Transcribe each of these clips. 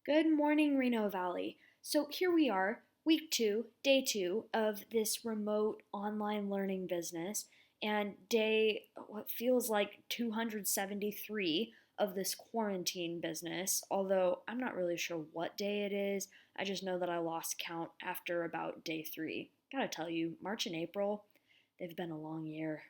Good morning, Reno Valley. So here we are, week two, day two of this remote online learning business, and day what feels like 273 of this quarantine business. Although I'm not really sure what day it is, I just know that I lost count after about day three. Gotta tell you, March and April, they've been a long year.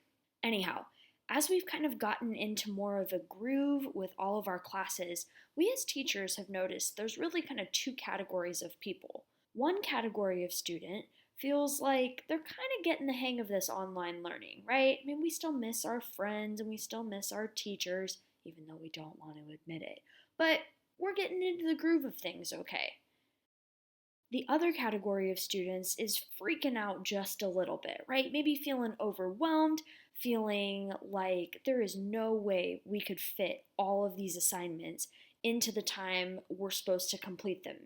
Anyhow, as we've kind of gotten into more of a groove with all of our classes, we as teachers have noticed there's really kind of two categories of people. One category of student feels like they're kind of getting the hang of this online learning, right? I mean, we still miss our friends and we still miss our teachers, even though we don't want to admit it. But we're getting into the groove of things okay. The other category of students is freaking out just a little bit, right? Maybe feeling overwhelmed, feeling like there is no way we could fit all of these assignments into the time we're supposed to complete them.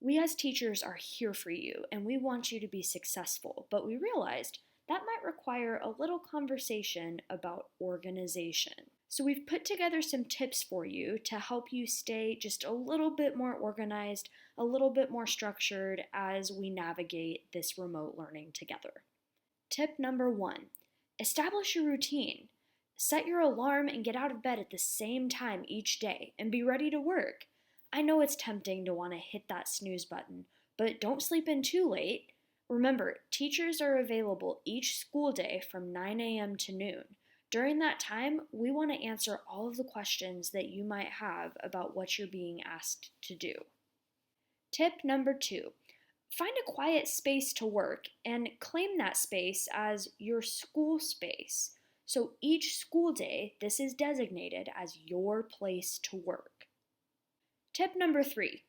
We as teachers are here for you and we want you to be successful, but we realized that might require a little conversation about organization. So we've put together some tips for you to help you stay just a little bit more organized, a little bit more structured as we navigate this remote learning together. Tip number one, establish a routine. Set your alarm and get out of bed at the same time each day and be ready to work. I know it's tempting to want to hit that snooze button, but don't sleep in too late. Remember, teachers are available each school day from 9 a.m. to noon. During that time, we want to answer all of the questions that you might have about what you're being asked to do. Tip number two, find a quiet space to work and claim that space as your school space. So each school day, this is designated as your place to work. Tip number three,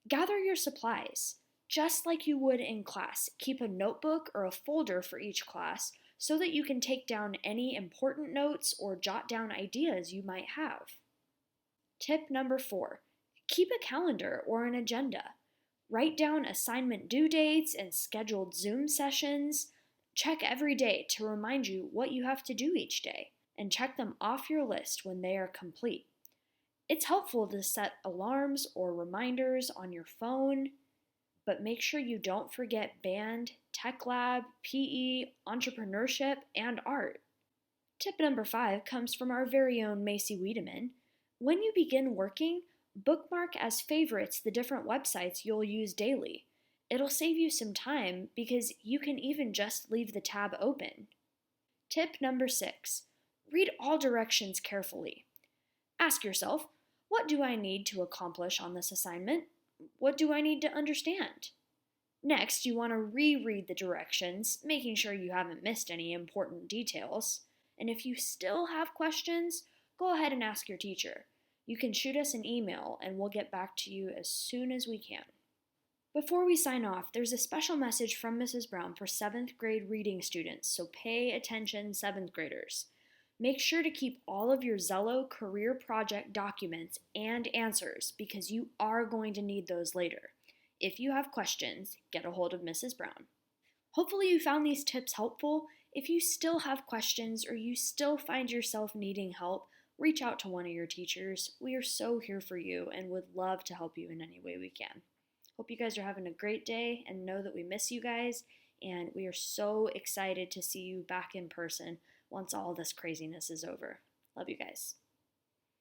gather your supplies. Just like you would in class, keep a notebook or a folder for each class so that you can take down any important notes or jot down ideas you might have. Tip number four, keep a calendar or an agenda. Write down assignment due dates and scheduled Zoom sessions. Check every day to remind you what you have to do each day, and check them off your list when they are complete. It's helpful to set alarms or reminders on your phone, but make sure you don't forget band, tech lab, PE, entrepreneurship, and art. Tip number five comes from our very own Macy Wiedemann. When you begin working, bookmark as favorites the different websites you'll use daily. It'll save you some time because you can even just leave the tab open. Tip number six, read all directions carefully. Ask yourself, what do I need to accomplish on this assignment? What do I need to understand? Next, you want to reread the directions, making sure you haven't missed any important details. And if you still have questions, go ahead and ask your teacher. You can shoot us an email and we'll get back to you as soon as we can. Before we sign off, there's a special message from Mrs. Brown for 7th grade reading students, so pay attention 7th graders. Make sure to keep all of your Zello career project documents and answers because you are going to need those later. If you have questions, get a hold of Mrs. Brown. Hopefully you found these tips helpful. If you still have questions or you still find yourself needing help, reach out to one of your teachers. We are so here for you and would love to help you in any way we can. Hope you guys are having a great day and know that we miss you guys, and we are so excited to see you back in person once all this craziness is over. Love you guys.